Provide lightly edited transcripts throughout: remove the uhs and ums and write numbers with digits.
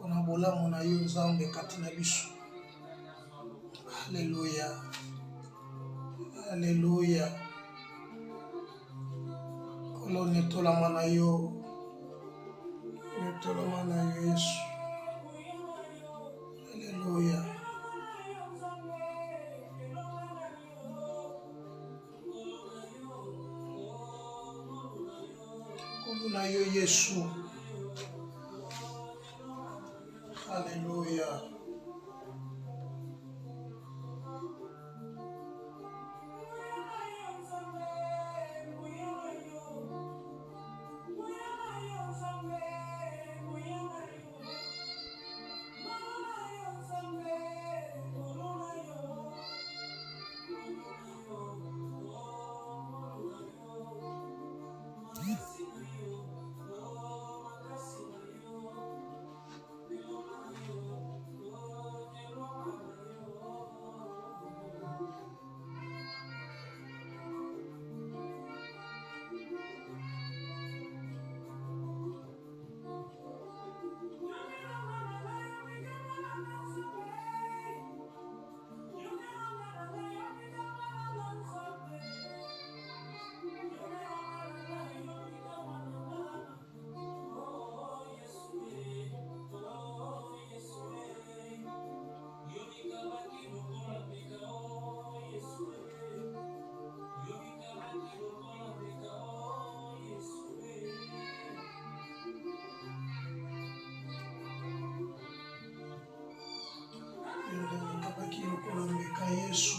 pona bolamu na yo nzambe kati na biso. Alléluia. Alléluia. Kolo netolama na yo. Netolama na yo Yesu. Alléluia. Kolo na yo Yesu. Alléluia. Yesu.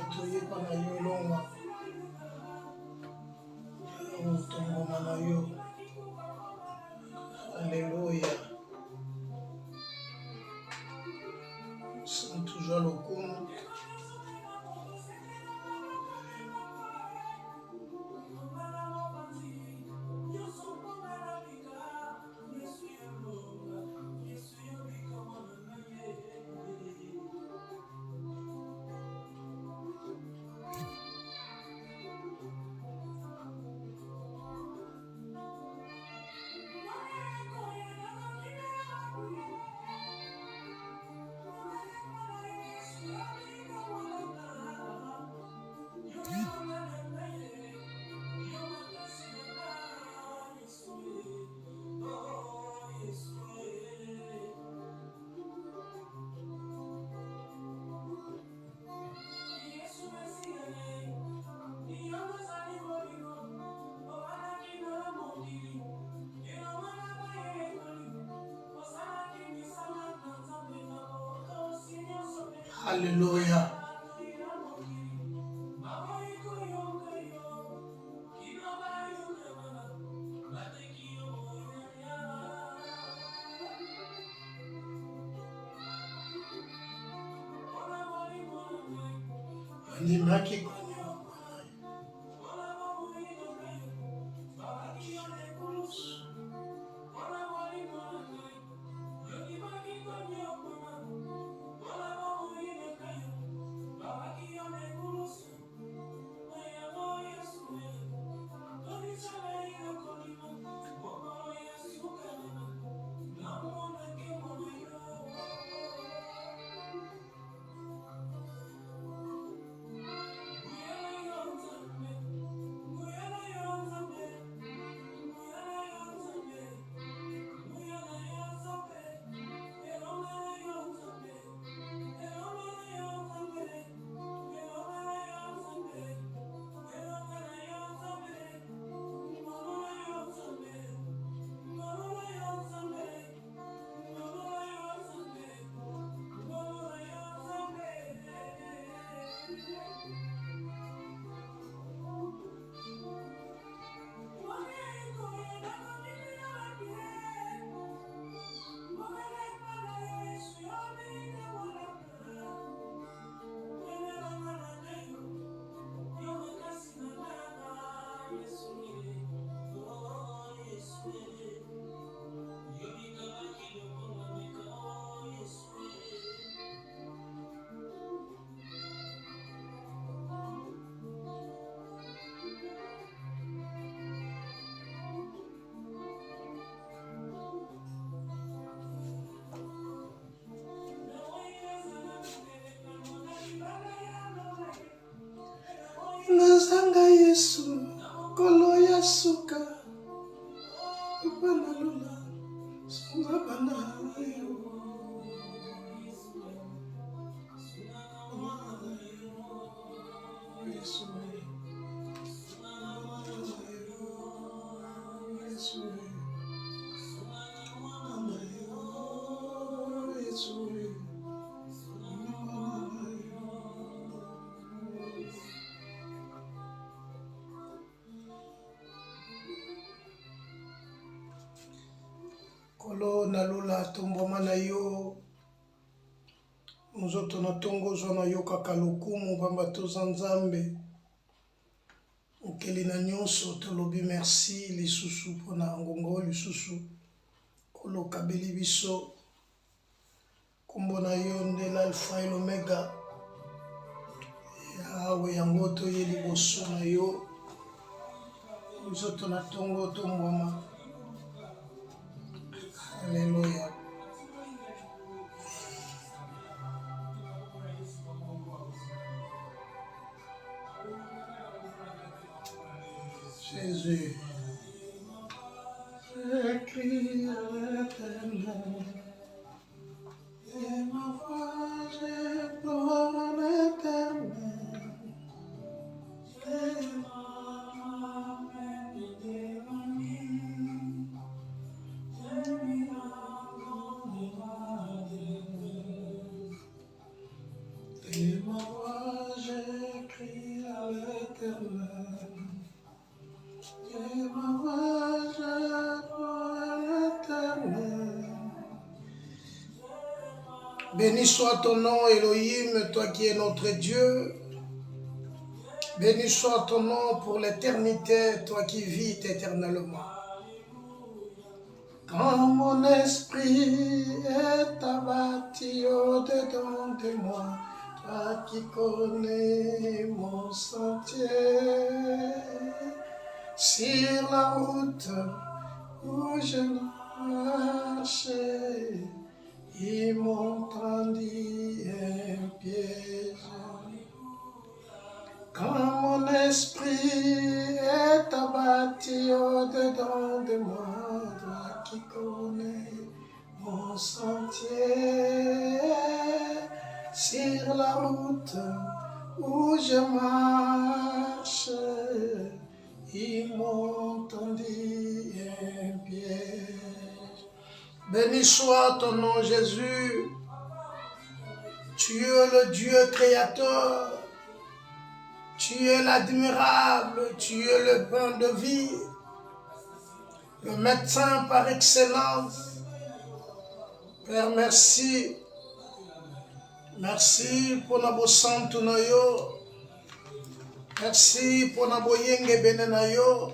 Otoye pana yo longa. Otongoma na yo. Alléluia. Sans toujours le coup. Alléluia. Andimaki Zanga Yesu, Kolo ya suka, Papa na lula, Songa bana yo. Kolo na lula tomboma na yo, nzoto na tongo zwana yo kaka lokumu bamba toza nzambe. Okeli na nyonso tolobi merci lisusu pona ngongo lisusu. Kolo kabeli biso, kombo na yo ndela alpha et l'omega. Yawe yango toye liboso na yo, nzoto na tongo tomboma. Alléluia. Jésus. Je crie à l'Éternel, et ma voix j'implore à l'Éternel. Et ma main et ma voix j'écris à l'Éternel. Et ma voix j'adore à l'Éternel. Béni soit ton nom, Elohim, toi qui es notre Dieu. Béni soit ton nom pour l'éternité, toi qui vis éternellement. Quand mon esprit est abattu au-dedans de moi, toi qui connais mon sentier, sur la route où je marche, ils m'ont tendu un piège. Quand mon esprit est abattu au-dedans de moi, toi qui connais mon sentier, sur la route où je marche, ils m'ont tendu un piège. Béni soit ton nom, Jésus. Tu es le Dieu créateur. Tu es l'admirable, tu es le pain de vie, le médecin par excellence. Père, merci. Merci pour notre santé na yo. Merci pour notre yenge bene na yo.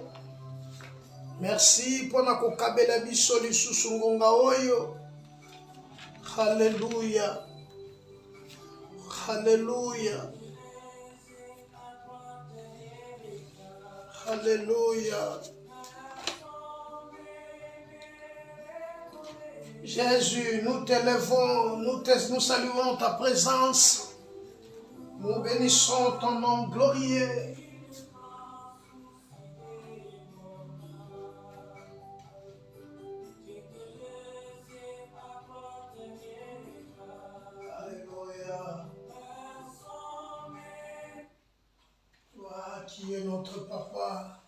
Merci pour notre kabela biso lisusu ngonga oyo. Alléluia. Alléluia. Alléluia. Jésus, nous t'élevons, nous saluons ta présence. Nous bénissons ton nom glorieux. Alléluia. Toi qui es notre papa,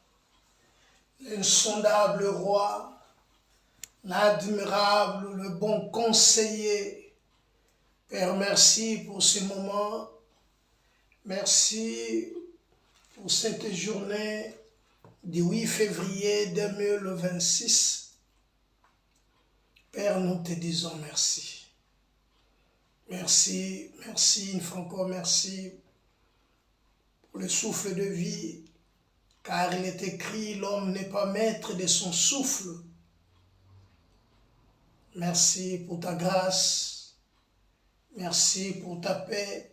l'insondable roi, l'admirable, le bon conseiller. Père, merci pour ce moment. Merci pour cette journée du 8 février 2026. Père, nous te disons merci. Merci, merci, une fois encore merci pour le souffle de vie, car il est écrit, l'homme n'est pas maître de son souffle. Merci pour ta grâce, merci pour ta paix,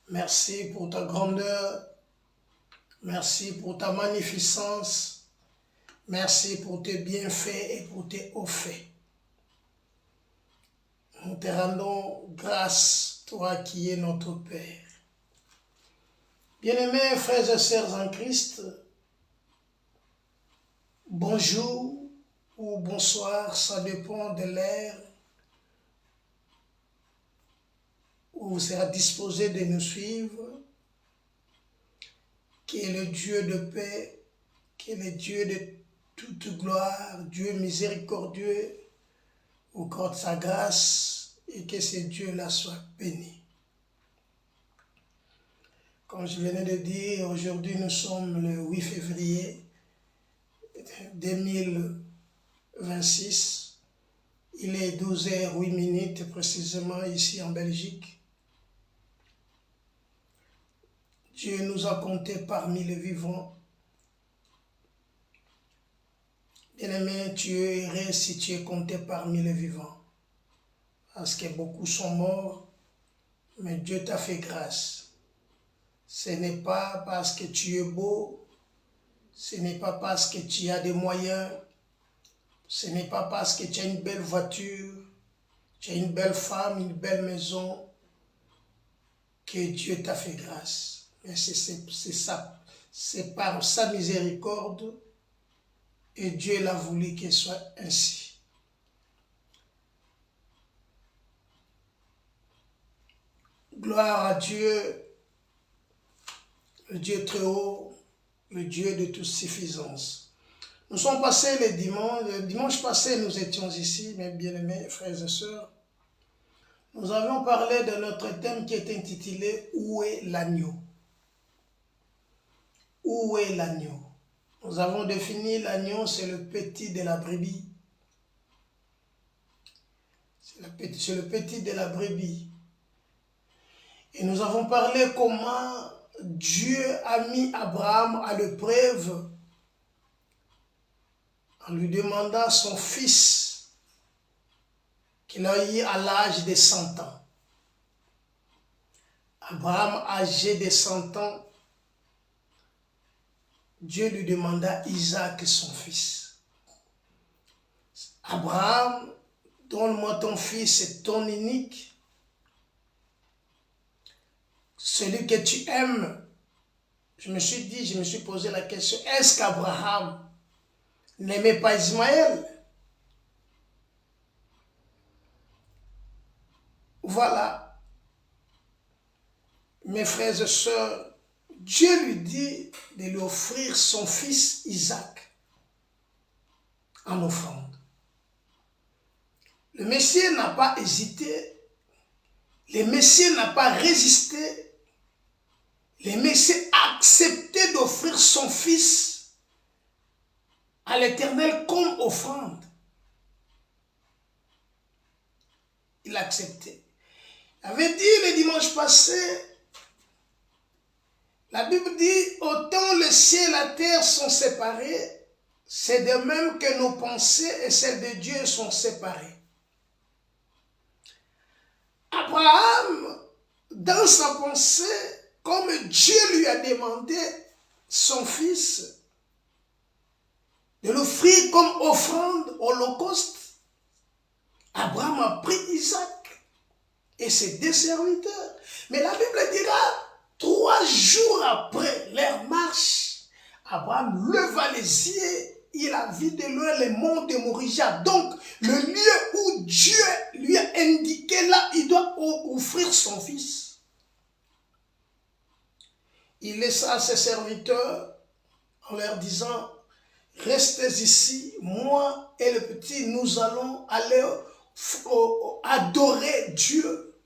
merci pour ta grandeur, merci pour ta magnificence, merci pour tes bienfaits et pour tes hauts faits. Nous te rendons grâce, toi qui es notre Père. Bien-aimés frères et sœurs en Christ, bonjour ou bonsoir, ça dépend de l'heure où vous serez disposé de nous suivre. Qui est le Dieu de paix, qui est le Dieu de toute gloire, Dieu miséricordieux, au corps de sa grâce, et que ce Dieu-là soit béni. Comme je venais de dire, aujourd'hui nous sommes le 8 février 2026. Il est 12h08 précisément ici en Belgique. Dieu nous a comptés parmi les vivants. Bien-aimé, tu es heureux si tu es compté parmi les vivants. Parce que beaucoup sont morts, mais Dieu t'a fait grâce. Ce n'est pas parce que tu es beau, ce n'est pas parce que tu as des moyens, ce n'est pas parce que tu as une belle voiture, tu as une belle femme, une belle maison, que Dieu t'a fait grâce. Mais c'est par sa miséricorde, et Dieu l'a voulu qu'il soit ainsi. Gloire à Dieu, le Dieu très haut, le Dieu de toute suffisance. Nous sommes passés le dimanche passé, nous étions ici, mes bien-aimés frères et sœurs. Nous avions parlé de notre thème qui est intitulé « Où est l'agneau ?» Où est l'agneau? Nous avons défini l'agneau, c'est le petit de la brebis. C'est le petit de la brebis. Et nous avons parlé comment Dieu a mis Abraham à l'épreuve en lui demandant son fils qu'il a eu à l'âge de 100 ans. Abraham, âgé de 100 ans, Dieu lui demanda Isaac, son fils. Abraham, donne-moi ton fils et ton unique, celui que tu aimes. Je me suis posé la question, est-ce qu'Abraham n'aimait pas Ismaël? Voilà, mes frères et sœurs, Dieu lui dit de lui offrir son fils Isaac en offrande. Le Messie n'a pas hésité, le Messie n'a pas résisté, le Messie a accepté d'offrir son fils à l'Éternel comme offrande. Il a accepté. Il avait dit le dimanche passé, la Bible dit, autant le ciel et la terre sont séparés, c'est de même que nos pensées et celles de Dieu sont séparées. Abraham, dans sa pensée, comme Dieu lui a demandé son fils, de l'offrir comme offrande, holocauste, Abraham a pris Isaac et ses 2 serviteurs. Mais la Bible dira, 3 jours après leur marche, Abraham leva les yeux, il a vu de loin les monts de Morija. Donc, le lieu où Dieu lui a indiqué, là, il doit offrir son fils. Il laissa ses serviteurs en leur disant, restez ici, moi et le petit, nous allons aller adorer Dieu.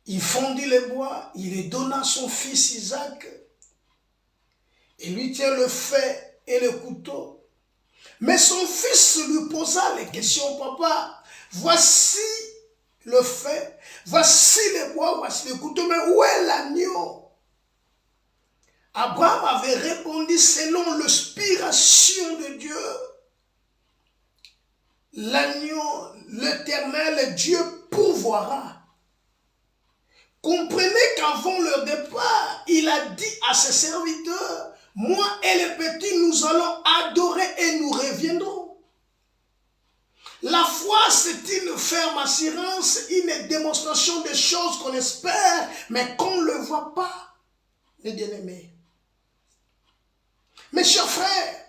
Il fondit les bois, il lui donna son fils Isaac. Il lui tient le fait et le couteau. Mais son fils lui posa les questions, papa, voici le fait, voici les bois, voici le couteau, mais où est l'agneau? Abraham avait répondu selon l'inspiration de Dieu. L'agneau, l'Éternel, Dieu pourvoira. Comprenez qu'avant le départ, il a dit à ses serviteurs, moi et les petits, nous allons adorer et nous reviendrons. La foi, c'est une ferme assurance, une démonstration des choses qu'on espère, mais qu'on ne le voit pas, mes bien-aimés. Mes chers frères,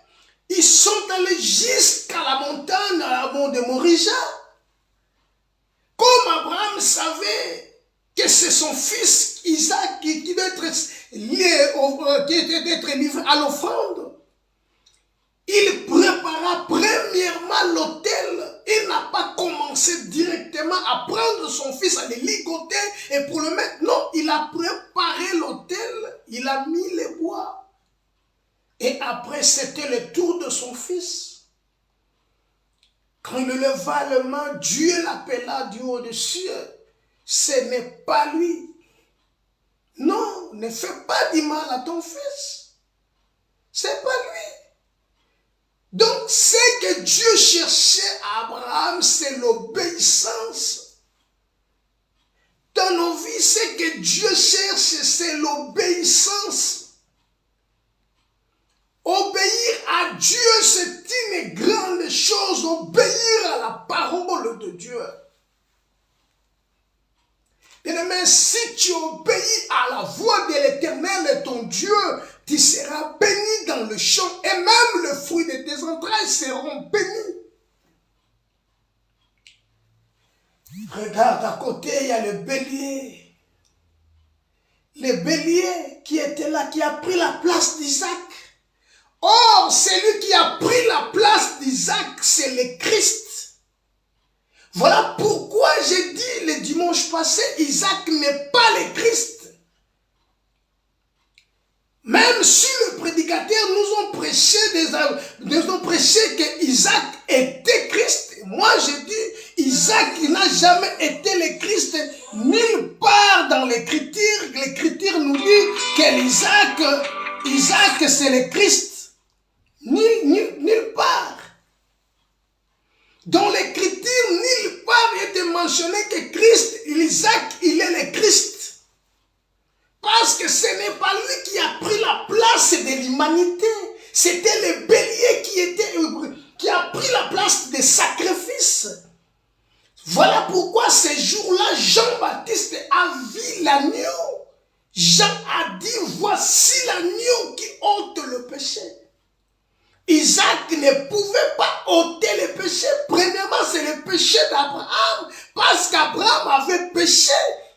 ils sont allés jusqu'à la montagne, à la montagne de Morija. Comme Abraham savait que c'est son fils Isaac qui doit être livré à l'offrande, il prépara premièrement l'autel. Il n'a pas commencé directement à prendre son fils, à le ligoter et pour le mettre. Non, il a préparé l'autel, il a mis les bois. Et après, c'était le tour de son fils. Quand il leva les mains, Dieu l'appela du haut des cieux. Ce n'est pas lui. Non, ne fais pas du mal à ton fils. C'est pas lui. Donc, ce que Dieu cherchait à Abraham, c'est l'obéissance. Dans nos vies, ce que Dieu cherche, c'est l'obéissance. Obéir à Dieu, c'est une grande chose. Obéir à la parole de Dieu. Bien-aimé, si tu obéis à la voix de l'Éternel, ton Dieu, tu seras béni dans le champ et même le fruit de tes entrailles seront bénis. Regarde à côté, il y a le bélier. Le bélier qui était là, qui a pris la place d'Isaac. Or, celui qui a pris la place d'Isaac, c'est le Christ. Voilà pourquoi j'ai dit le dimanche passé, Isaac n'est pas le Christ. Même si le prédicateur nous ont prêché que Isaac était Christ, moi je dis, Isaac n'a jamais été le Christ nulle part dans l'Écriture. L'Écriture nous dit que Isaac c'est le Christ. Nulle part. Dans l'Écriture, nulle part il était mentionné que Christ, Isaac, il est le Christ. Parce que ce n'est pas lui qui a pris la place de l'humanité. C'était le bélier qui a pris la place des sacrifices. Voilà pourquoi ces jours-là, Jean-Baptiste a vu l'agneau. Jean a dit, voici l'agneau qui ôte le péché. Isaac ne pouvait pas ôter le péché. Premièrement, c'est le péché d'Abraham. Parce qu'Abraham avait péché.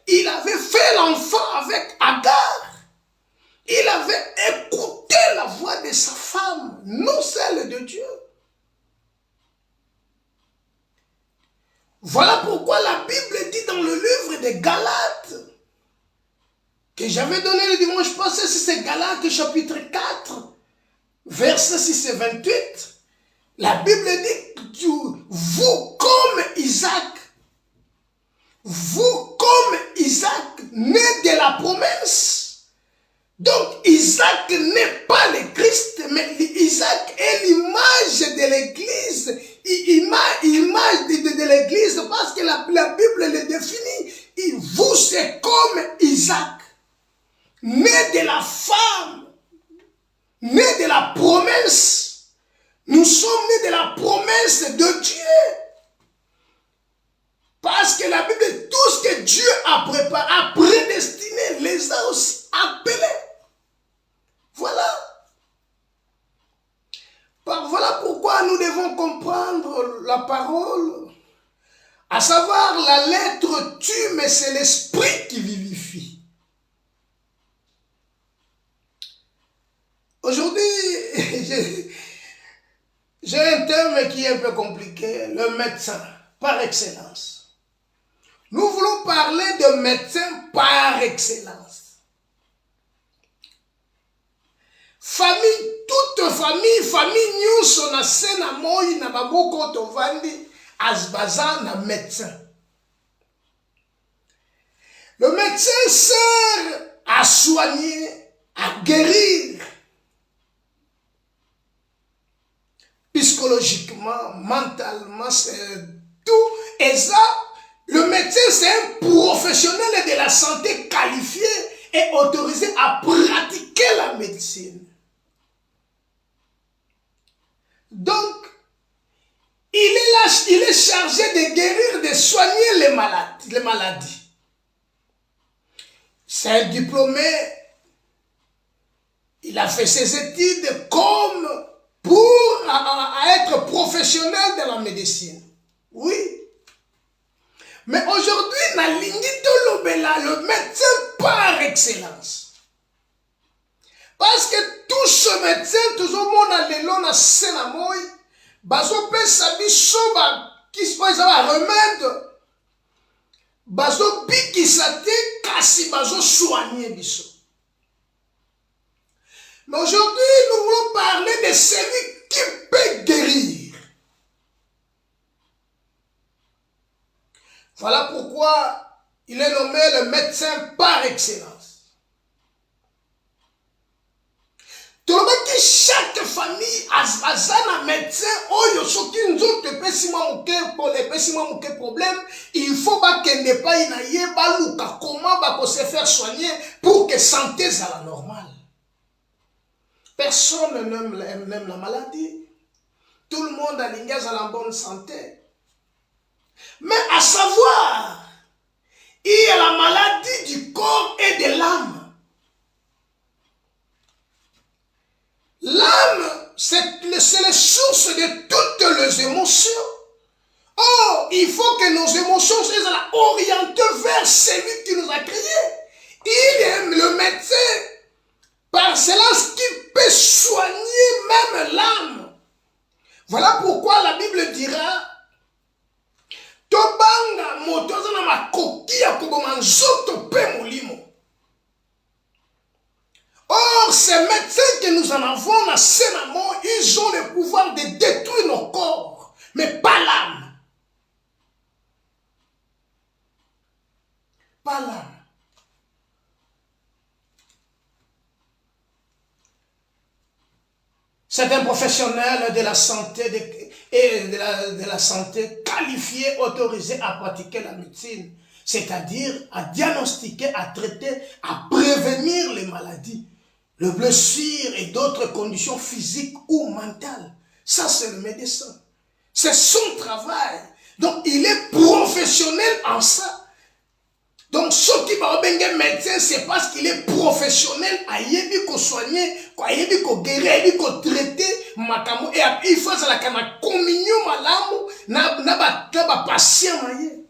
Il avait fait l'enfant avec Agar. Il avait écouté la voix de sa femme, non celle de Dieu. Voilà pourquoi la Bible dit dans le livre des Galates, que j'avais donné le dimanche passé, c'est Galates chapitre 4, verset 6 et 28. La Bible dit, vous comme Isaac, né de la promesse. Donc Isaac n'est pas le Christ, mais Isaac est l'image de l'Église. Image de l'Église, parce que la Bible le définit. Vous, c'est comme Isaac, né de la femme, né de la promesse. Nous sommes nés de la promesse de Dieu. Parce que la Bible, tout ce que Dieu a préparé, a prédestiné, les a aussi appelés. Voilà. Voilà pourquoi nous devons comprendre la parole. À savoir, la lettre tue, mais c'est l'esprit qui vivifie. Aujourd'hui, j'ai un terme qui est un peu compliqué, le médecin, par excellence. Nous voulons parler de médecin par excellence. Famille, toute famille nyonso na sena moi na baboko tovandi asbaza na médecin. Le médecin sert à soigner, à guérir. Psychologiquement, mentalement, c'est tout. Et ça, le médecin, c'est un professionnel de la santé qualifié et autorisé à pratiquer la médecine. Donc, il est est chargé de guérir, de soigner les maladies. C'est un diplômé. Il a fait ses études comme pour être professionnel de la médecine. Oui. Mais aujourd'hui, le médecin par excellence. Parce que tout ce médecin, tout le monde a l'élan à Sénamoy, bazo pe sabi soba, qui se passe à remède, bazo bikisate, kasi bazo soigner biso. Mais aujourd'hui, nous voulons parler de celui qui peut guérir. Voilà pourquoi il est nommé le médecin par excellence. Tout le monde, chaque famille a un médecin, problème, il faut qu'il n'ait pas comment se faire soigner pour que santé soit la normale. Personne n'aime la maladie. Tout le monde a l'ingage à la bonne santé. Mais à savoir, il y a la maladie du corps et de l'âme. L'âme, c'est la source de toutes les émotions. Or, il faut que nos émotions soient orientées vers celui qui nous a créés. Il est le médecin par excellence qui peut soigner même l'âme. Voilà pourquoi la Bible dira Tobanga motoza na makoki ya koboma nzoto pe molimo. Or, ces médecins que nous en avons dans Sénamo, ils ont le pouvoir de détruire nos corps, mais pas l'âme. Pas l'âme. C'est un professionnel de la santé de la santé qualifié, autorisé à pratiquer la médecine, c'est-à-dire à diagnostiquer, à traiter, à prévenir les maladies, les blessures et d'autres conditions physiques ou mentales. Ça, c'est le médecin. C'est son travail. Donc, il est professionnel en ça. Donc, ce qui va être médecin, c'est parce qu'il est professionnel à yébi ko soigner, à yébi ko guérir, à yébi ko traiter, makamu, et il faut ça la communion malamu, na ba patient maye.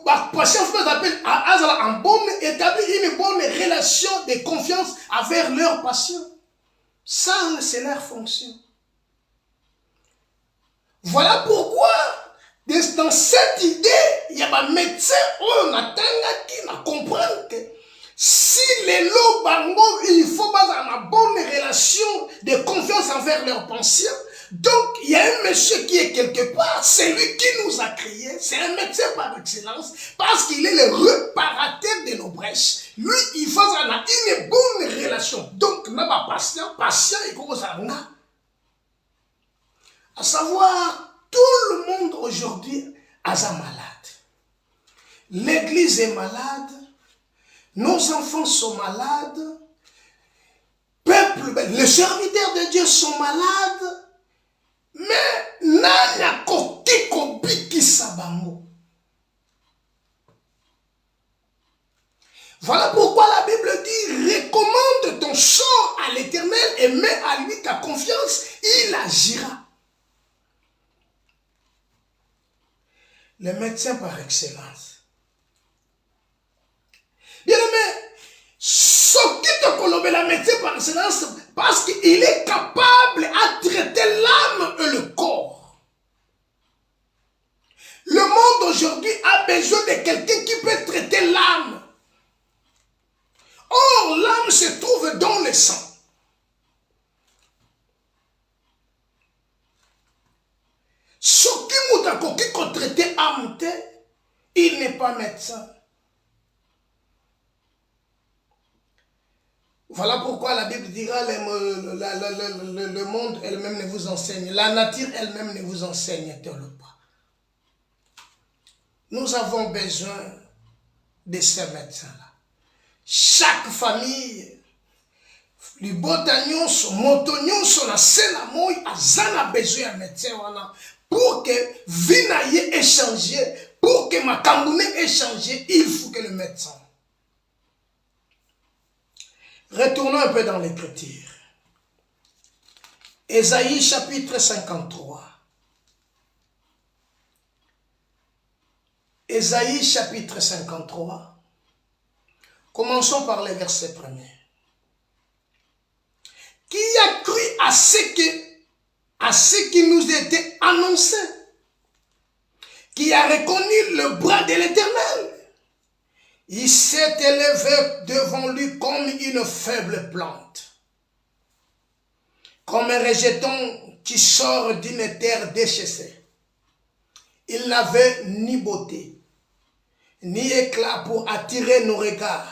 Ba patient faut s'appeler en bonne établir une bonne relation de confiance avec leurs patients. Ça, c'est leur fonction. Voilà pourquoi dans cette idée, il y a un médecin qui comprend que si les lots bango, il faut pas avoir une bonne relation de confiance envers leurs patients. Donc, il y a un monsieur qui est quelque part, c'est lui qui nous a créés, c'est un médecin par excellence, parce qu'il est le réparateur de nos brèches. Lui, il faut avoir une bonne relation. Donc, n'a pas patient, il commence à savoir, tout le monde aujourd'hui est malade. L'église est malade. Nos enfants sont malades. Les serviteurs de Dieu sont malades. Mais nanya kokiko biki sabango. Voilà pourquoi la Bible dit, recommande ton sort à l'Éternel et mets à lui ta confiance, il agira. Le médecin par excellence. Bien aimé, ce qui te colombe la médecin par excellence, parce qu'il est capable à traiter l'âme et le corps. Le monde aujourd'hui a besoin de quelqu'un qui peut traiter l'âme. Or, l'âme se trouve dans le sang. Ce qui m'a traité âme, il n'est pas médecin. Voilà pourquoi la Bible dira le monde elle-même ne vous enseigne, la nature elle-même ne vous enseigne-t-elle pas. Nous avons besoin de ces médecins-là. Chaque famille libota nyonso moto nyonso na se na moi aza na besoin ya médecin wana pour que vie na ye échanger, pour que makambo ne échanger, il faut que le médecin. Retournons un peu dans l'écriture. Ésaïe chapitre 53. Ésaïe chapitre 53. Commençons par les versets premiers. Qui a cru à ce qui nous était annoncé? Qui a reconnu le bras de l'Éternel? Il s'est élevé devant lui comme une faible plante, comme un rejeton qui sort d'une terre déchaissée. Il n'avait ni beauté, ni éclat pour attirer nos regards,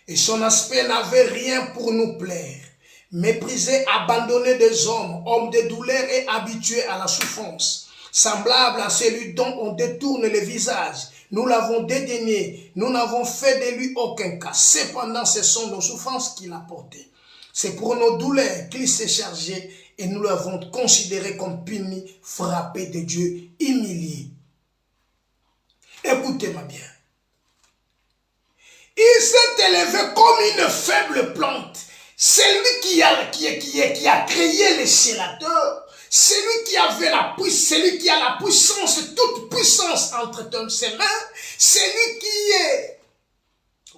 et son aspect n'avait rien pour nous plaire. Méprisé, abandonné des hommes, homme de douleur et habitué à la souffrance, semblable à celui dont on détourne le visage. Nous l'avons dédaigné, nous n'avons fait de lui aucun cas. Cependant, ce sont nos souffrances qu'il a portées. C'est pour nos douleurs qu'il s'est chargé et nous l'avons considéré comme puni, frappé de Dieu, humilié. Écoutez-moi bien. Il s'est élevé comme une faible plante. C'est lui qui a créé les sénateurs. C'est lui qui avait la puissance, c'est lui qui a la puissance, toute puissance entre ses mains. C'est lui qui est.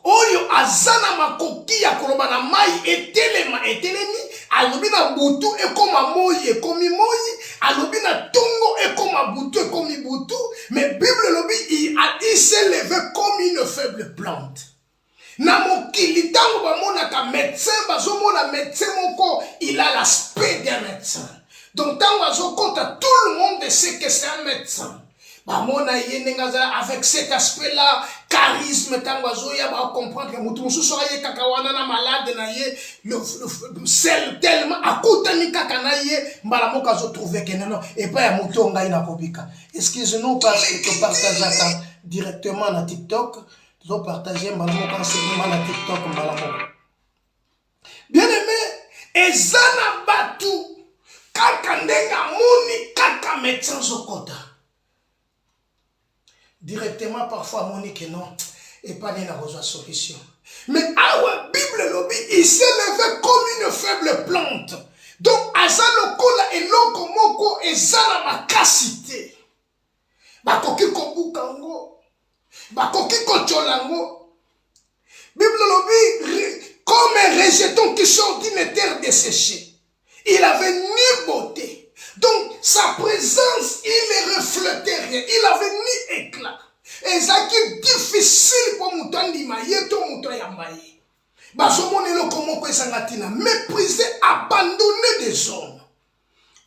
Oyo azana makoki ya koloba na mai etelemi, alobi na butu ekoma moi ekomi moi, alobi na tongo ekoma butu ekomi butu, mais Bible lobi il s'est levé comme une faible plante. Na mokili tango bamonaka médecin bazomona médecin moko il a l'aspect d'un médecin. Donc tango azokota tout le monde sait que c'est un médecin. Bamona yenengaza avec cet aspect là charisme tango azoya ba comprendre que mutu mususu aye kaka wana na malade na ye le sel tellement akutani kaka na ye mbala moko azo trouver que non et pas ya mutu ngai na kobika. Excusez-nous parce que tu partages directement na TikTok. Ils ont partagé enseignement na TikTok mbalamo. Bien aimé, ezana batu kaka ndenga moni kaka médecin zokota. Directement parfois moni que non et pas na rejoindre solution. Mais awa Bible lobi il s'est levé comme une faible plante. Donc azalo kola eloko moko ezana makasité. Bakoki kobukango. Bakoki kocholango. Bible lobi comme un rejeton qui sort d'une terre desséchée. Il avait ni beauté. Donc sa présence, il ne reflétait rien. Il avait ni éclat. Et ça qui est difficile pour Moutandi Maye, tout Moutaya Maye. Bazomonelo comment que sangatina méprisé, abandonné des hommes.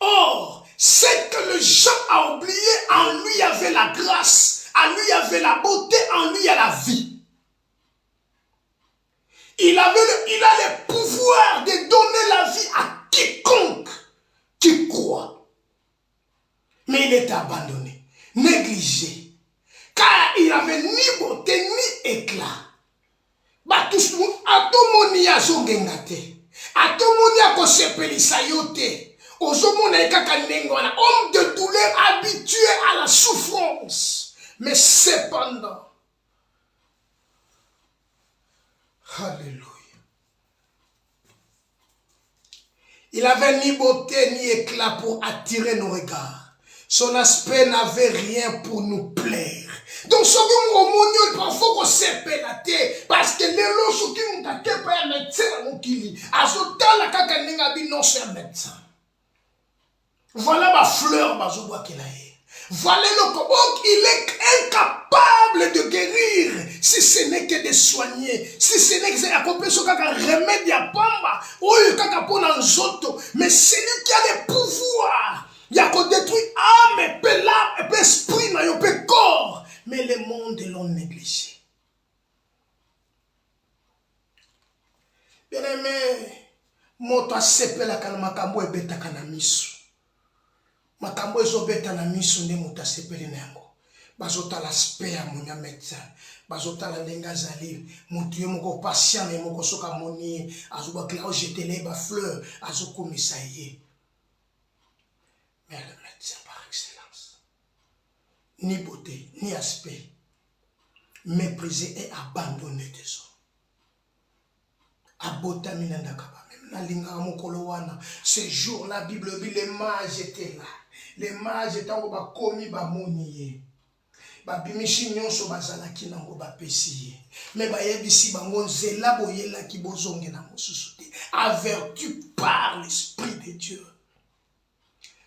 Or, c'est que le Jean a oublié, en lui il y avait la grâce. En lui, il y avait la beauté, en lui, il y a la vie. Il a le pouvoir de donner la vie à quiconque qui croit. Mais il est abandonné, négligé. Car il n'avait ni beauté, ni éclat. Atomoni a zongengate. Atomoni a kosepelisa yote. Ozomona ekaka nengwana. Homme de douleur habitué à la souffrance. Mais cependant, alléluia, il avait ni beauté ni éclat pour attirer nos regards. Son aspect n'avait rien pour nous plaire. Donc, ce que nous avons parfois qu'on s'est pélaté, parce que les lois qui nous ont été pas un médecin, la kakaninga non c'est un médecin. Voilà ma fleur, ma joie qu'il a. Voilà le comment il est incapable de guérir si ce n'est que de soigner, si ce n'est que de accomplir ce remède à pamba, ou mais c'est lui qui a le pouvoir. Il y a qu'on détruit âme, l'âme, esprit, corps. Mais le monde l'ont négligé. Bien aimé, moto asepela kana makambo ebetaka na miso. Makambo ezobeta na miso nde moto asepeli nango. bazota l'aspect à mon médecin, bazota la lenga zali, mon Dieu mon patient et mon soka moni, azuba clau jeter les fleurs, azuko misaye. Mais le médecin par excellence, ni beauté, ni aspect, méprisé et abandonné des hommes. Abotamina ndakaba même na linga mokolo wana, ce jour la Bible dit les mages étaient là. Les mages étaient en ba komi ba moniye. Babimishi nyonso bazalaki nango bapesi ye me bayebisi bango nzela boyelaki bozonge na mosusu te averti par l'esprit de Dieu.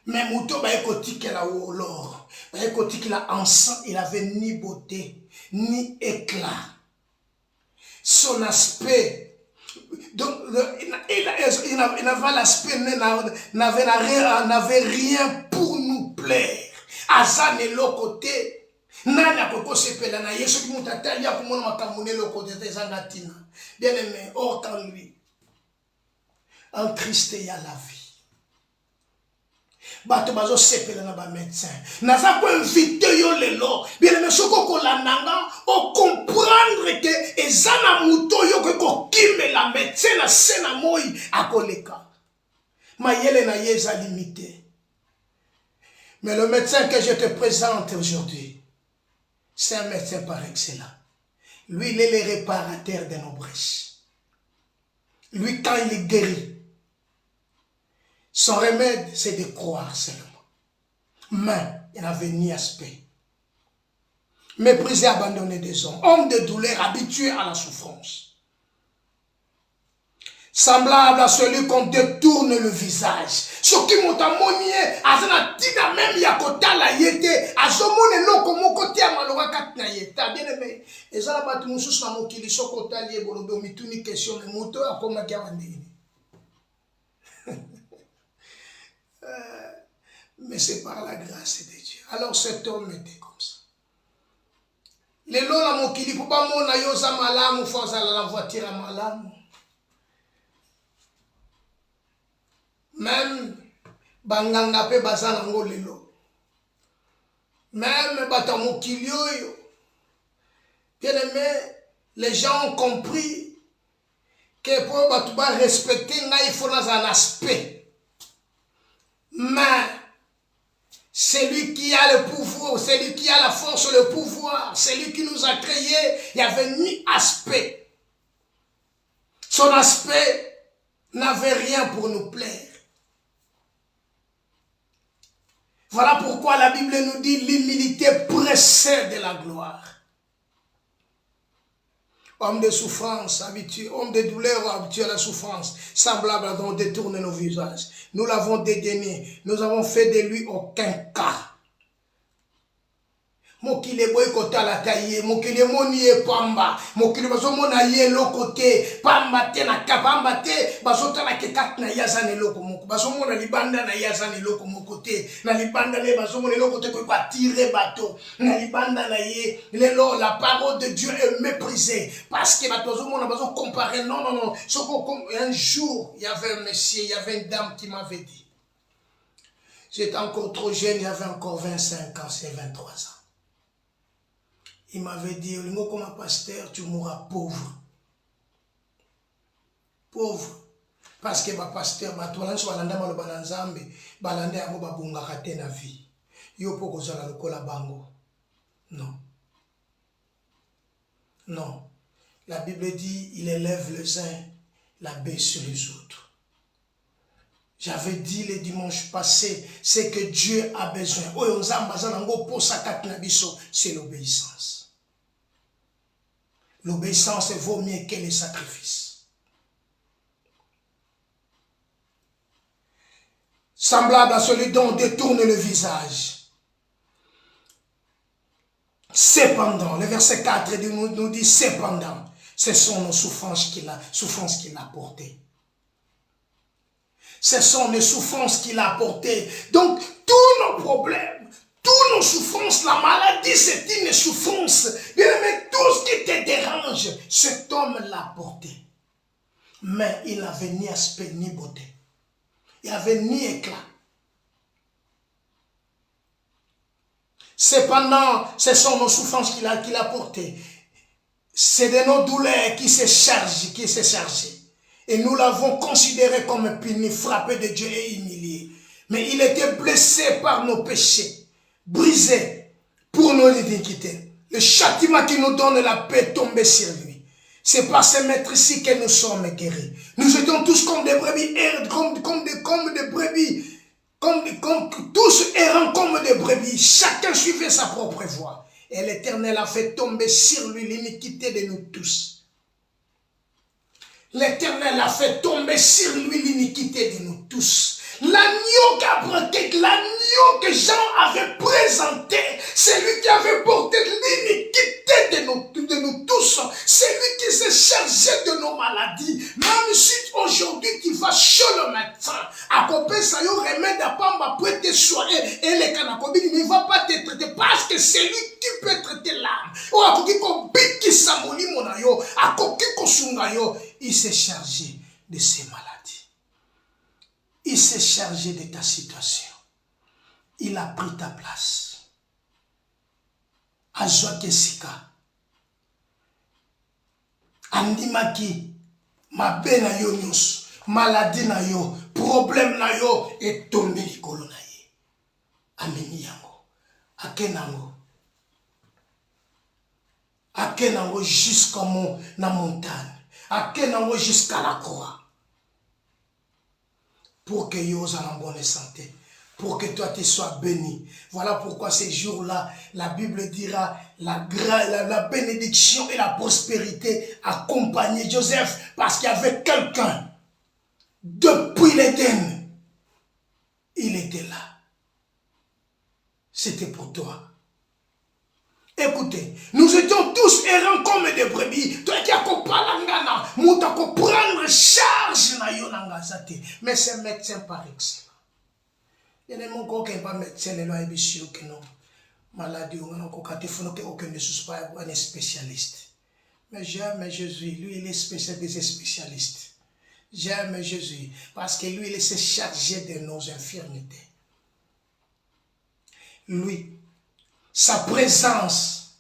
Mais moto bayekotikela wolor bayekotikela encens, il avait ni beauté ni éclat. Son aspect, donc il avait l'aspect, n'avait rien pour nous plaire. Azan est l'autre côté. Nani akoko sepela na Yesu ki mutatali ya kumona makamune loko de zangatina. Bien aimé, hors qu'en lui. En Christ il y a la vie. Bato bazo sepela na ba médecin. Naza ko inviter yo lelo. Bien aimé, soko ko lananga o comprendre que ezana muto yo ko kime la médecin na sena moi akoleka. Mayele na yeza limité. Mais le médecin que je te présente aujourd'hui, c'est un médecin par excellence. Lui, il est le réparateur de nos brèches. Lui, quand il est guéri, son remède, c'est de croire seulement. Mais il n'avait ni aspect. Méprisé, abandonné des hommes. Homme de douleur, habitué à la souffrance. Semblable à celui qu'on détourne le visage. Ce qui m'a monié, azana tina même yakota la yete, azomone loko mokoti ya maloga katina yeta. Bien aimé, ezala batu mususu na mokili soko tali ebolobe omituni question le moto akoma kiawandini. Mais c'est par la grâce de Dieu. Alors cet homme était comme ça. Les lots la mokili pour pas mona yoza malamu foza la voiture à malamu. Même banganga pe bazana ngo lelo. Même batamokili yo. Bien aimé, les gens ont compris que pour batuba respecter il faut dans un aspect. Mais celui qui a le pouvoir, celui qui a la force, le pouvoir, celui qui nous a créés, il n'y avait ni aspect. Son aspect n'avait rien pour nous plaire. Voilà pourquoi la Bible nous dit l'humilité précède la gloire. Homme de souffrance, habitué, homme de douleur, habitué à la souffrance, semblable à dont détourne nos visages. Nous l'avons dédainé, nous avons fait de lui aucun cas. Mokile boy kota la taille, mokile moni e pamba, mokile bazo mona ye lokote, pamba te na kapamba te, bazo tala ke kat na yazane loko moko, bazo mona libanda na yazane loko moko te, na libanda ne bazo mona lokote ko tirer bateau, na libanda na ye, la parole de Dieu est méprisée parce que bazo mona bazo comparer non, un jour il y avait un monsieur, il y avait une dame qui m'avait dit, j'étais encore trop jeune, j'avais encore 25 ans, c'est 23 ans. Il m'avait dit, comme un pasteur, tu mourras pauvre. Pauvre. Parce que ma pasteur, ma toilette soit l'anda malo bananzambe, balanda yamo babunga kate na vie. Yo poko zala lokola bango. Non. Non. La Bible dit, il élève les uns, la baisse sur les autres. J'avais dit le dimanche passé, c'est que Dieu a besoin. C'est l'obéissance. L'obéissance vaut mieux que les sacrifices. Semblable à celui dont on détourne le visage. Cependant, le verset 4 nous dit cependant, ce sont nos souffrances qu'il a portées. Ce sont les souffrances qu'il a apportées. Donc, tous nos problèmes, toutes nos souffrances, la maladie, c'est une souffrance. Bien aimé, tout ce qui te dérange, cet homme l'a porté. Mais il n'avait ni aspect, ni beauté. Il n'avait ni éclat. Cependant, ce sont nos souffrances qu'il a portées. C'est de nos douleurs qui s'est chargé. Et nous l'avons considéré comme puni, frappé de Dieu et humilié. Mais il était blessé par nos péchés, brisé pour nos iniquités. Le châtiment qui nous donne la paix est tombé sur lui. C'est par ce maître-ci que nous sommes guéris. Nous étions tous comme des brebis, tous errants comme des brebis. Chacun suivait sa propre voie. Et l'Éternel a fait tomber sur lui l'iniquité de nous tous. L'Éternel a fait tomber sur lui l'iniquité de nous tous. L'agneau que Jean avait présenté, c'est lui qui avait porté l'iniquité de nous tous. C'est lui qui s'est chargé de nos maladies. Même si aujourd'hui tu vas chez le médecin, à côté ça y remède à pas pour te soigner, et les canacobines ne va pas te traiter parce que c'est lui qui peut traiter l'âme. Ou à côté qu'on bit qui s'amoli mon ayo, à côté qu'on sungayo, il s'est chargé de ces maladies. Il s'est chargé de ta situation. Il a pris ta place. Azwa Kesika. Andimaki. Mabe na yo nyos. Maladie na yo. Problème na yo. Et tombé likolo na ye. Ameni yango. Akenango. Akenango jusqu'à la montagne. Akenango jusqu'à la croix. Pour que yo sois en bonne santé, pour que toi tu sois béni. Voilà pourquoi ces jours-là, la Bible dira la bénédiction et la prospérité accompagnaient Joseph, parce qu'il y avait quelqu'un depuis l'Éden. Il était là. C'était pour toi. Écoutez, nous étions tous errants comme des brebis. Toi qui as compris, nous t'as prendre charge na yo nangazate. Mais c'est médecin par excellence. Il y a des gens qui ne sont pas médecins, les lois et que non. Maladie, on a aucun ne soit pas un spécialiste. Mais j'aime Jésus, lui il est spécialiste des spécialistes. J'aime Jésus parce que lui il s'est chargé de nos infirmités. Lui. Sa présence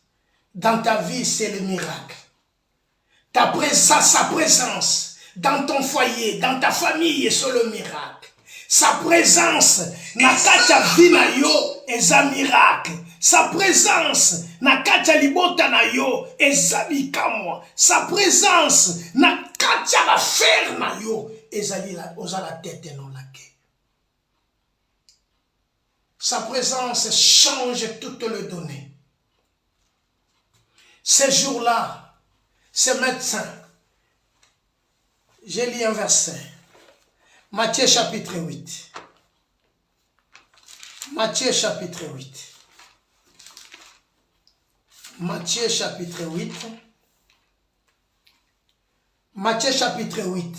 dans ta vie, c'est le miracle. Sa présence dans ton foyer, dans ta famille, c'est le miracle. Sa présence na kacha vie na yo, est un miracle. Sa présence na kacha libota na yo, est un bikamwa. Sa présence na kacha la fer na yo, est la tête non la queue. Sa présence change toutes les données. Ces jours-là, ces médecins, j'ai lu un verset. Matthieu chapitre 8. Matthieu chapitre 8. Matthieu chapitre 8. Matthieu chapitre 8.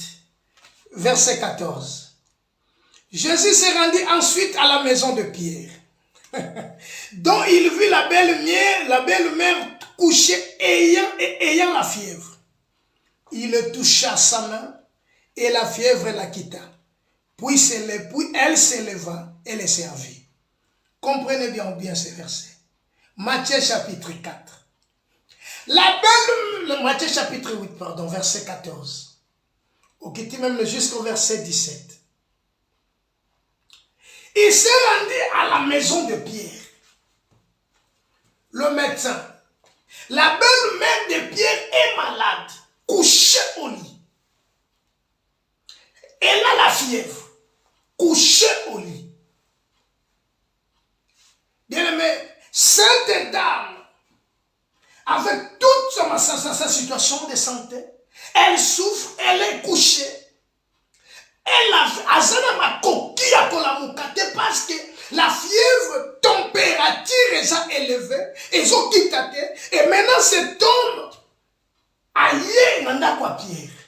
Verset 14. Jésus s'est rendu ensuite à la maison de Pierre, dont il vit la belle-mère couchée ayant la fièvre. Il toucha sa main et la fièvre la quitta. Puis elle s'éleva et le servit. Comprenez bien ce verset. Matthieu chapitre 4. Matthieu chapitre 8, pardon, verset 14. Au quitte même jusqu'au verset 17. Il s'est rendu à la maison de Pierre, le médecin. La belle-mère de Pierre est malade, couchée au lit. Elle a la fièvre, couchée au lit. Bien-aimé, cette dame, avec toute sa situation de santé, elle souffre, elle est couchée. Elle a ma coquille à Kolamukate parce que la fièvre, température est élevée, et ont quitté, et maintenant cet homme aïe nanda kwa Pierre.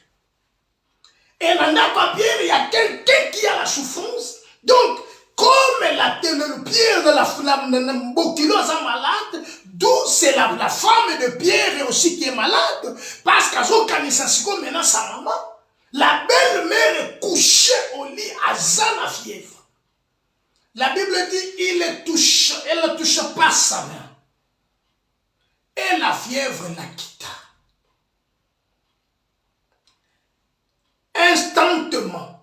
Et nanda kwa Pierre, il y a quelqu'un qui a la souffrance. Donc, comme le Pierre de la flamme Bokilo est malade, d'où c'est la femme de Pierre aussi qui est malade, parce qu'à Zokanisasiko maintenant sa maman. La belle-mère est couchée au lit à la fièvre. La Bible dit, elle ne toucha pas sa main. Et la fièvre la quitta. Instantanément.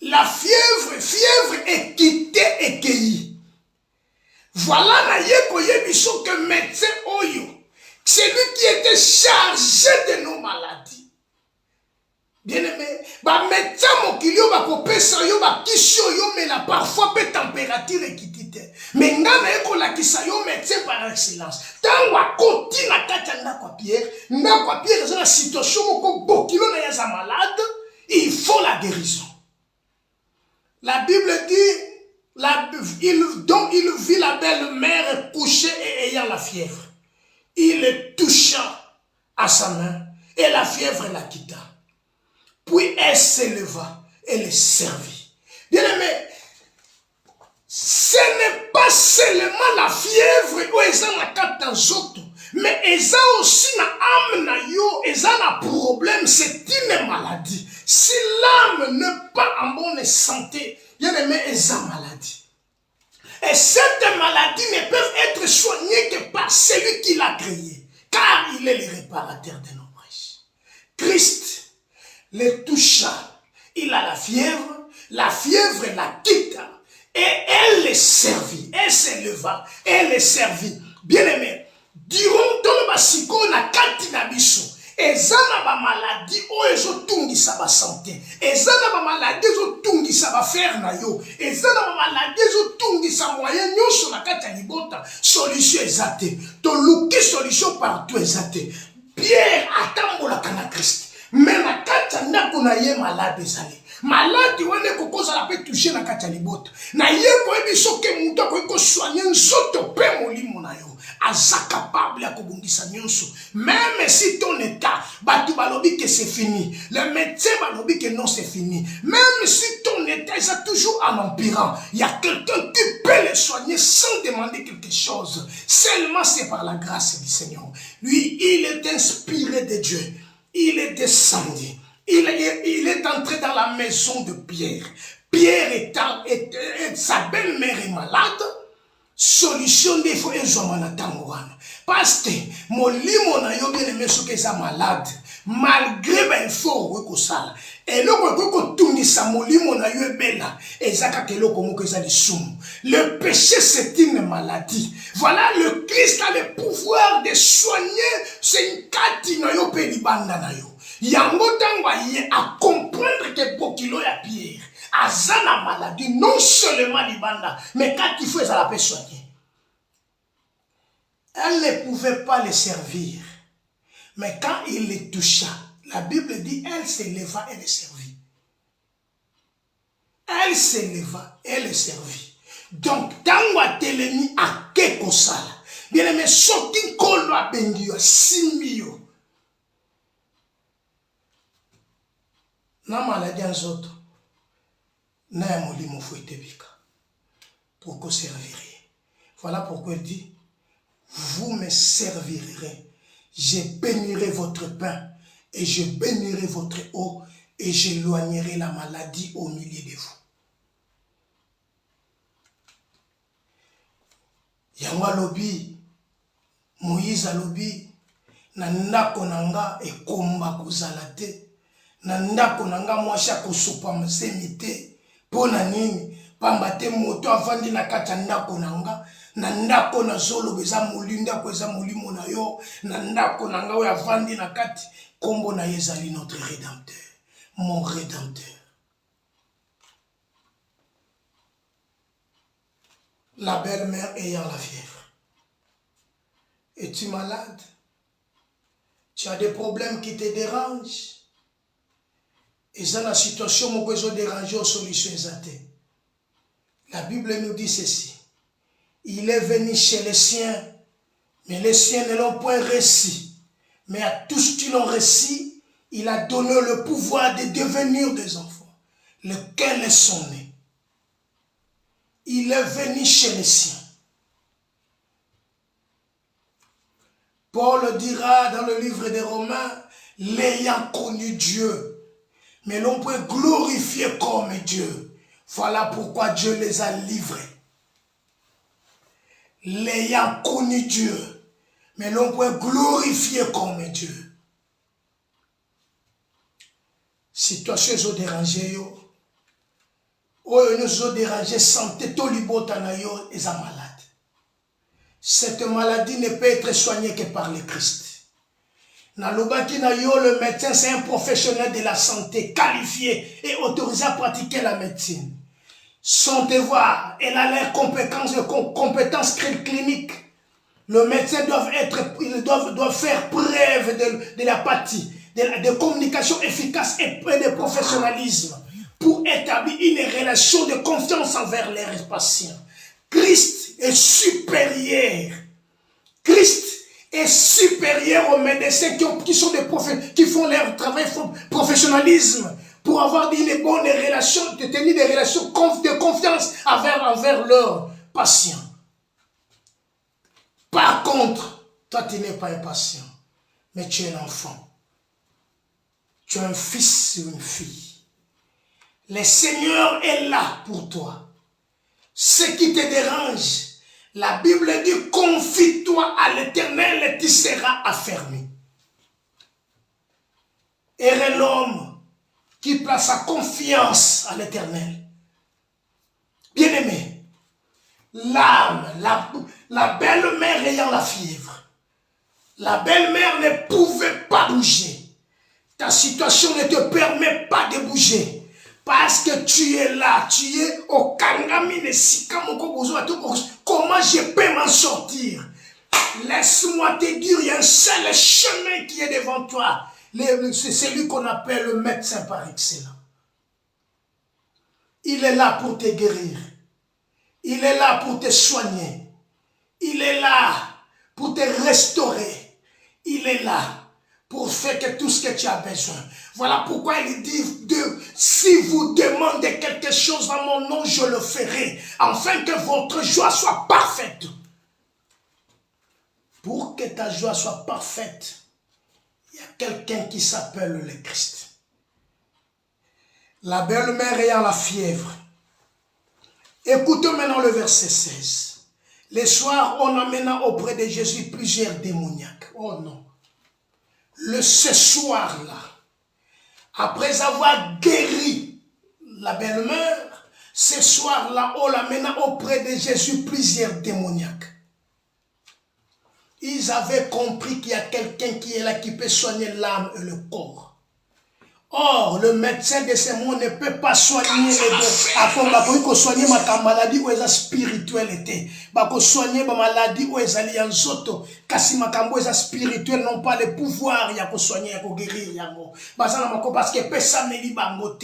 La fièvre est quittée et cueillie. Voilà na yeko yebiso que médecin Oyo, celui qui était chargé de nos maladies. Bien aimé, ba médecin mokilio ba kopesa yo ba kisio yo mais la parfois pe température ekitite. Mais ngana eko la kisa yo médecin par excellence. Tangwa koti na kata ndako Pierre, ndako Pierre dans la situation moko bokilo na yaza malade, il faut la guérison. La Bible dit il vit la belle-mère couchée et ayant la fièvre. Il toucha à sa main et la fièvre la quitta. Puis elle s'éleva et le servit. Bien aimé, ce n'est pas seulement la fièvre où ils ont la carte dans autres, mais ils ont aussi na âme na yo, ils ont un problème, c'est une maladie. Si l'âme n'est pas en bonne santé, bien aimé, ils ont maladie. Et cette maladie ne peuvent être soignées que par celui qui l'a créée, car il est le réparateur de nos brèches. Christ le toucha, il a la fièvre la quitta, et elle le servit, elle s'éleva, elle le servit. Bien aimé, diront ton basiko na kati na biso, ezana ba maladie o ezotungisa ba santé, ezana ba maladie ezotungisa ba fer na yo, ezana ba maladie ezotungisa moyen nyonso na kati ya libota, solution ezate, to luki solution partout ezate. Pierre atambolaka na Christ. Mais na kati ndako na ye malade ezali. Malade wana kokoza la pe toucher na kati libota. Na ye ko ebiso ke mutu ko soigner nzoto pe molimo na yo. Aza capable ya kobungisa nyonso. Même si ton état, batu balobi que c'est fini. Le médecin balobi que non c'est fini. Même si ton état est toujours en empirant, il y a quelqu'un qui peut le soigner sans demander quelque chose. Seulement c'est par la grâce du Seigneur. Lui, il est inspiré de Dieu. Il est descendu. Il est entré dans la maison de Pierre. Pierre sa belle-mère est malade. Solution des fois parce que molimo na yo bien aimé soki eza malade malgré ba effort ko sala eloko ko tungisa molimo na yo ebela ezaka keloko moko eza lisumu. Le péché c'est une maladie. Voilà, le Christ a le pouvoir de soigner c'est kati na yo pe libanda na yo. Yango tangwa ye a comprendre que bokilo ya Pierre azana maladie non seulement libanda mais quand il faut ça la peut soigner. Elle ne pouvait pas le servir. Mais quand il les toucha, la Bible dit, elle s'éleva et le servit. Elle s'éleva et le servit. Donc, tangwa telemi a keko sala. Bien aimé, soki kolo a bendio, simio. Na maladie en zoto. Na ya molimo fouete bika. Pourquoi servir? Voilà pourquoi il dit, vous me servirez, je bénirai votre pain et je bénirai votre eau et j'éloignerai la maladie au milieu de vous. Yango alobi, Moïse alobi, na ndako nanga ekomba kozala te, na ndako nanga mwasha kosopa msemi te, pona nini, pamba te moto avandi na kati ya ndako nanga, na ndako na zolo beza molinda ko eza molimo na yo, na ndako nanga oyo avandi na kati, kombo na yezali notre rédempteur, mon rédempteur. La belle-mère ayant la fièvre. Es-tu malade? Tu as des problèmes qui te dérangent? Et dans la situation où ils ont dérangé aux solutions exactes. La Bible nous dit ceci. Il est venu chez les siens, mais les siens ne l'ont point reçu. Mais à tous qui l'ont reçu, il a donné le pouvoir de devenir des enfants, lesquels sont nés. Il est venu chez les siens. Paul dira dans le livre des Romains, l'ayant connu Dieu, mais l'on peut glorifier comme Dieu. Voilà pourquoi Dieu les a livrés. L'ayant connu Dieu, mais l'on peut glorifier comme Dieu. Situation est dérangée, nous ont dérangé, santé, tolibota na yo, est malade. Cette maladie ne peut être soignée que par le Christ. Nalobaki na yo, le médecin, c'est un professionnel de la santé, qualifié et autorisé à pratiquer la médecine. Son devoir, elle a les compétences cliniques. Le médecin doit faire preuve de l'apathie, de communication efficace et de professionnalisme pour établir une relation de confiance envers les patients. Christ est supérieur. Christ est supérieur aux médecins qui font leur travail professionnalisme pour avoir une bonne relation, de tenir des relations de confiance envers leurs patients. Par contre, toi tu n'es pas un patient, mais tu es un enfant. Tu es un fils ou une fille. Le Seigneur est là pour toi. Ce qui te dérange, la Bible dit, confie-toi à l'Éternel et tu seras affermi. Et l'homme qui place sa confiance à l'Éternel. Bien-aimé, l'âme, la belle-mère ayant la fièvre, la belle-mère ne pouvait pas bouger. Ta situation ne te permet pas de bouger. Parce que tu es là, tu es au Kangamine Sikamoko Bozoa. Comment je peux m'en sortir? Laisse-moi te dire, il y a un seul chemin qui est devant toi. C'est celui qu'on appelle le médecin par excellence. Il est là pour te guérir. Il est là pour te soigner. Il est là pour te restaurer. Il est là pour faire que tout ce que tu as besoin. Voilà pourquoi il dit, si vous demandez quelque chose en mon nom, je le ferai, afin que votre joie soit parfaite. Pour que ta joie soit parfaite, il y a quelqu'un qui s'appelle le Christ. La belle-mère ayant la fièvre. Écoutons maintenant le verset 16. Le soir, on amena auprès de Jésus plusieurs démoniaques. Oh non. Ce soir-là, après avoir guéri la belle-mère, ce soir-là, on l'amena auprès de Jésus plusieurs démoniaques. Ils avaient compris qu'il y a quelqu'un qui est là, qui peut soigner l'âme et le corps. Or, le médecin de ce monde ne peut pas soigner les deux. Il faut soigner ma maladie ou les spiritualité. Il faut soigner ma maladie ou les alliances. Kasi ma kambo spirituel n'ont pas le pouvoir. Il faut soigner, il faut guérir. Parce que personne ne dit bangote.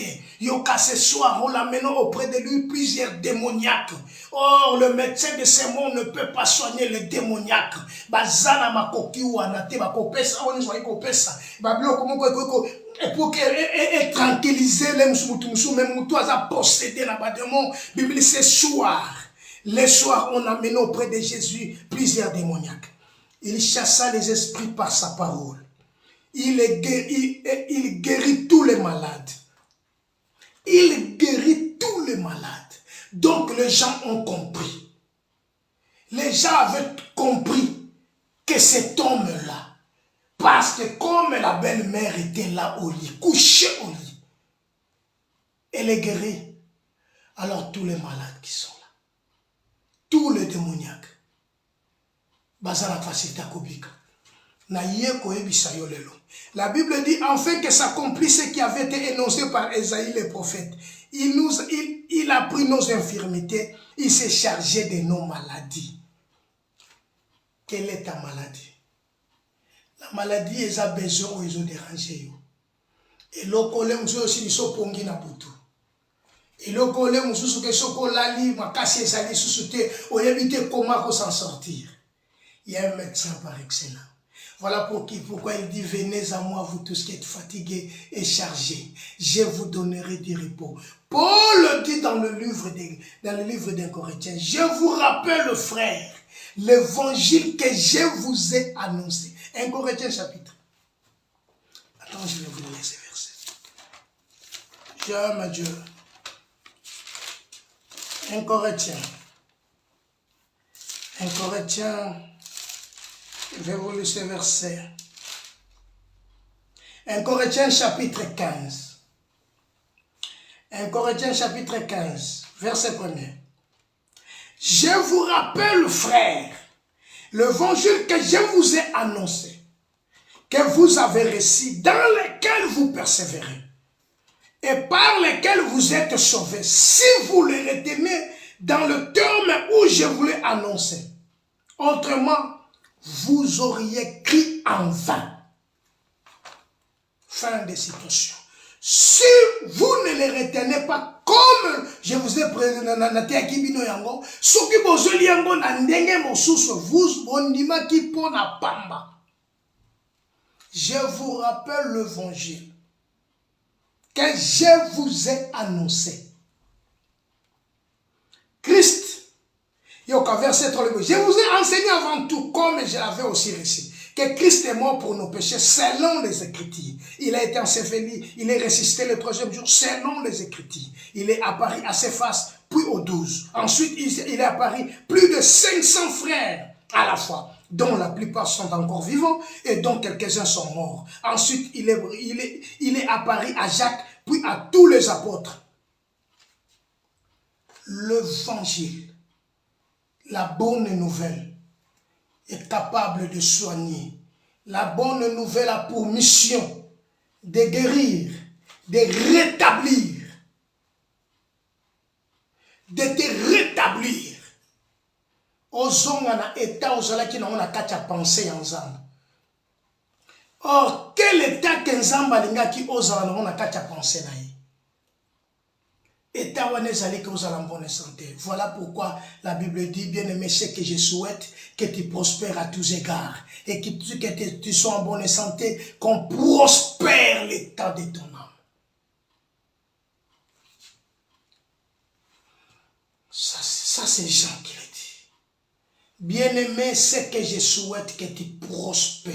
Ce soir, on l'amène auprès de lui plusieurs démoniaques. Or, le médecin de ce monde ne peut pas soigner les démoniaques. Bazana makoki ou anate bakopesa, on est kopesa. Bablo komo et pour tranquilliser les musulmans, même toi à posséder là-bas démon, Bible c'est soir. Le soir, on a mené auprès de Jésus plusieurs démoniaques. Il chassa les esprits par sa parole. Il guérit tous les malades. Il guérit tous les malades. Donc les gens ont compris. Les gens avaient compris que cet homme-là, parce que comme la belle-mère était là au lit, couchée au lit, elle est guérie. Alors tous les malades qui sont là, tous les démoniaques, bazana facilité à kobika. La Bible dit enfin que s'accomplisse ce qui avait été énoncé par Esaïe le prophète. Il a pris nos infirmités, il s'est chargé de nos maladies. Quelle est ta maladie? La maladie, ils ont besoin, ils ont dérangé. Et le collègue, aussi, ils ont pongi na butu. Et le collègue, ils ont lali, makasi ezali susute, ou éviter comment s'en sortir. Il y a un médecin par excellence. Voilà pourquoi il dit, venez à moi, vous tous qui êtes fatigués et chargés. Je vous donnerai du repos. Paul dit dans le livre d'un Corinthien, je vous rappelle, frère, l'évangile que je vous ai annoncé. 1 Corinthiens chapitre. Attends, je vais vous lire ces versets. J'aime Dieu. 1 Corinthiens. 1 Corinthiens, je vais vous lire ce verset. 1 Corinthiens chapitre 15. 1 Corinthiens chapitre 15, verset 1er. Je vous rappelle, frères, l'évangile que je vous ai annoncé, que vous avez reçu, dans lequel vous persévérez, et par lequel vous êtes sauvés, si vous le retenez dans le terme où je vous l'ai annoncé. Autrement, vous auriez crié en vain. Fin de citation. Si vous ne les retenez pas comme je vous ai présenté à Kibino Yango, ce qui vous a dit Yango n'andenge mosusu vous bondima qui pone à pamba. Je vous rappelle l'évangile que je vous ai annoncé. Christ, verset 3, je vous ai enseigné avant tout, comme je l'avais aussi reçu, que Christ est mort pour nos péchés selon les Écritures. Il a été enseveli, il est ressuscité le troisième jour selon les Écritures. Il est apparu à ses faces, puis aux 12. Ensuite, il est apparu plus de 500 frères à la fois, dont la plupart sont encore vivants et dont quelques-uns sont morts. Ensuite, il est apparu à Jacques, puis à tous les apôtres. L'évangile, la bonne nouvelle, est capable de soigner. La bonne nouvelle a pour mission de guérir, de rétablir, de te rétablir. Ozonga na état ozalaki na ona kati ya pensée ya nzambe. Or, quel état que nzambe alingaki ozala na ona kati ya pensée na ye? État wana ezali que ozala en bonne santé. Voilà pourquoi la Bible dit, bien-aimé, c'est que je souhaite que tu prospères à tous égards et que tu sois en bonne santé, qu'on prospère l'état de ton âme. Ça c'est Jean qui le dit. Bien-aimé, c'est que je souhaite que tu prospères.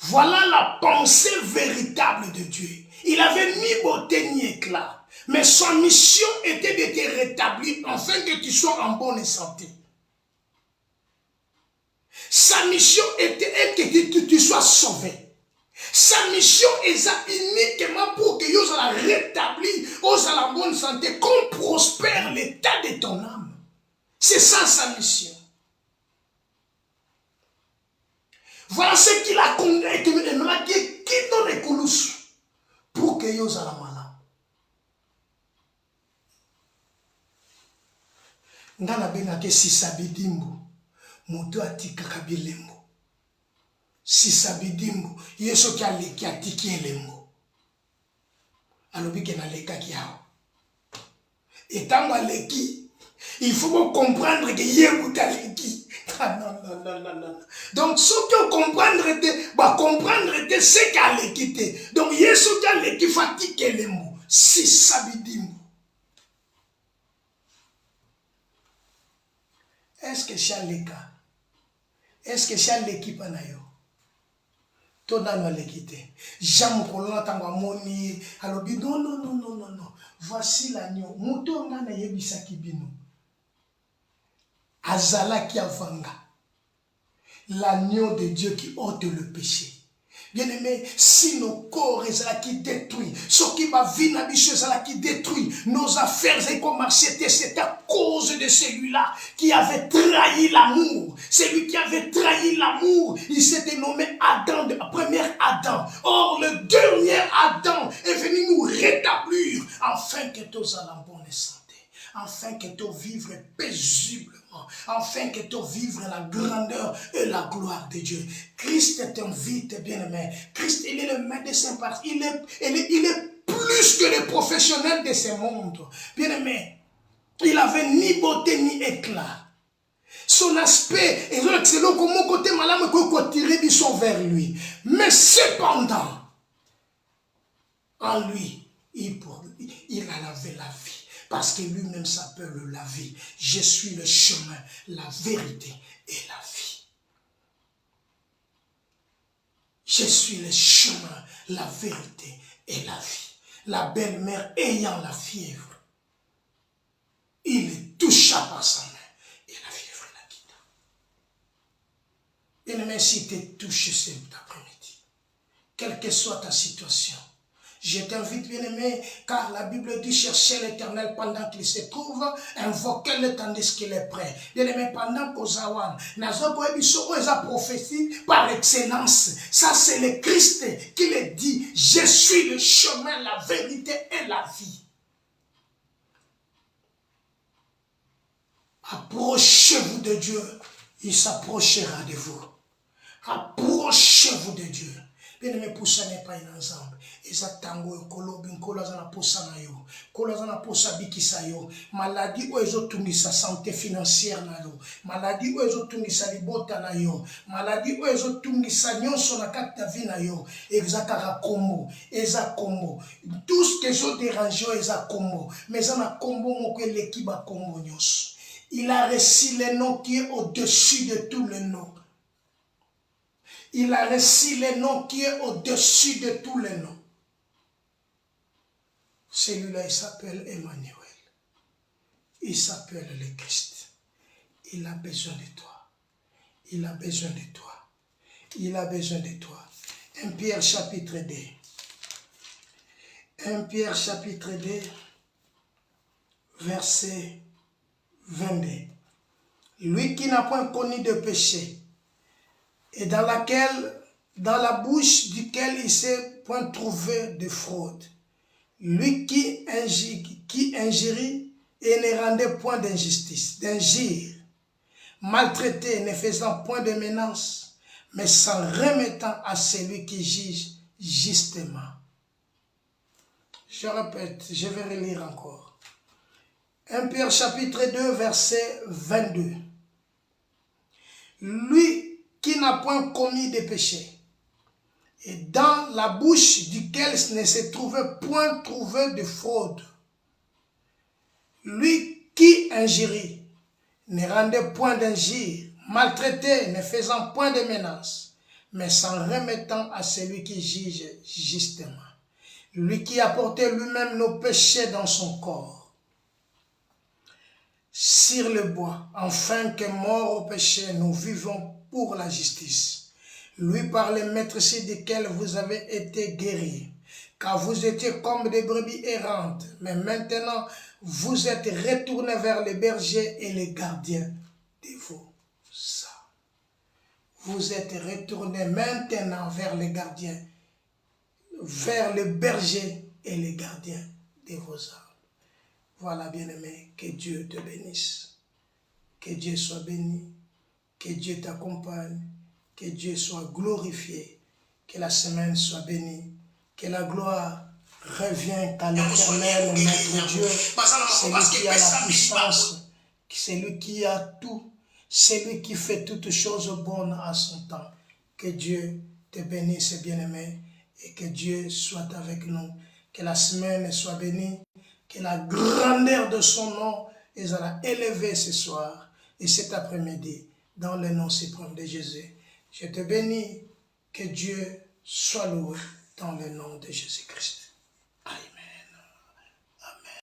Voilà la pensée véritable de Dieu. Il avait ni beauté ni éclat. Mais sa mission était de te rétablir afin que tu sois en bonne santé. Sa mission était que tu sois sauvé. Sa mission est uniquement pour que tu sois rétabli, tu sois en bonne santé, qu'on prospère l'état de ton âme. C'est ça sa mission. Voilà ce qu'il a conduit, qui donne les coulous pour que tu sois malade. Ngana bengake sisabidimbu moto atikaka bilembo sisabidimbu yeso ki aleki atiki elembo alobi ke nalekaki awa etango aleki il faut comprendre que yebuta aleki non. Donc ce que comprendre te c'est qu'aleki te donc yeso ki aleki fatiki elembo sisabidimbu. Est-ce que c'est le cas? Est-ce que c'est l'équipe en ayo? Tout dans nous l'équité. J'aime qu'on l'entende à moni. Alors non. Voici l'agneau. Mouton ngana yebisaki bino. Azala ki avanga. L'agneau de Dieu qui ôte le péché. Bien-aimé, si nos corps qui détruit, ce qui va venir qui détruit, nos affaires et comment c'est à cause de celui-là qui avait trahi l'amour. Celui qui avait trahi l'amour, il s'était nommé Adam, le premier Adam. Or, le dernier Adam est venu nous rétablir afin que tous allons en bonne santé, afin que tous vivre paisiblement. Afin que tu vives la grandeur et la gloire de Dieu. Christ t'invite, bien-aimé. Christ, il est le médecin par il est plus que le professionnel de ce monde. Bien-aimé, il avait ni beauté ni éclat. Son aspect, et selon comment côté malade, qu'on tirer du son vers lui. Mais cependant, en lui, il a lavé la vie. Parce que lui-même s'appelle la vie. Je suis le chemin, la vérité et la vie. Je suis le chemin, la vérité et la vie. La belle-mère ayant la fièvre, par sa main et la fièvre la quitta. Bien-aimé, si tu es touché cet après-midi, quelle que soit ta situation, je t'invite, bien-aimé, car la Bible dit chercher l'Éternel pendant qu'il se trouve, invoquez-le tandis qu'il est prêt. Bien-aimé, pendant qu'Ozawan, Nazobo Ebiso, ils ont prophétie par excellence. Ça, c'est le Christ qui le dit. Je suis le chemin, la vérité et la vie. Approchez-vous de Dieu, il s'approchera de vous. Approchez-vous de Dieu. Bien-aimé, pour ça n'est pas un ensemble. Exactango ekolo binkolo azana posa na yo. Kolo azana posa bikisa yo. Maladie ou ezotungisa santé financière na yo. Maladie ou ezotungisa libota na yo. Maladie ou ezotungisa nyonso na kati ya vie na yo. Ezakara kombo, eza kombo. Tout ce que zo dérange eza kombo. Mais ça na kombo moko eleki ba kombo nyonso. Il a reçu le nom qui est au-dessus de tous les noms. Il a reçu le nom qui est au-dessus de tous les noms. Celui-là, il s'appelle Emmanuel. Il s'appelle le Christ. Il a besoin de toi. Il a besoin de toi. Il a besoin de toi. 1 Pierre chapitre 2. 1 Pierre chapitre 2, verset 22. Lui qui n'a point connu de péché, et dans la bouche duquel il ne s'est point trouvé de fraude. Lui qui injurie et ne rendait point d'injustice, d'injure, maltraité, ne faisant point de menace, mais s'en remettant à celui qui juge justement. Je répète, je vais relire encore. 1 Pierre chapitre 2, verset 22. Lui qui n'a point commis de péché, et dans la bouche duquel ne se trouvait point trouvé de fraude. Lui qui injurie, ne rendait point d'injure, maltraité, ne faisant point de menace, mais s'en remettant à celui qui juge justement. Lui qui a porté lui-même nos péchés dans son corps, sur le bois, afin que mort au péché, nous vivons pour la justice. Lui par le maîtrise duquel vous avez été guéris, car vous étiez comme des brebis errantes, mais maintenant vous êtes retournés vers les bergers et les gardiens de vos âmes. Vous êtes retournés maintenant vers les gardiens, vers les bergers et les gardiens de vos âmes. Voilà, bien-aimé, que Dieu te bénisse, que Dieu soit béni, que Dieu t'accompagne, que Dieu soit glorifié, que la semaine soit bénie, que la gloire revienne à l'Éternel, notre Dieu, celui qui a la puissance, celui qui a tout, celui qui fait toutes choses bonnes à son temps. Que Dieu te bénisse, bien-aimé, et que Dieu soit avec nous, que la semaine soit bénie, que la grandeur de son nom est élevée ce soir et cet après-midi, dans le nom suprême de Jésus. Je te bénis, que Dieu soit loué dans le nom de Jésus-Christ.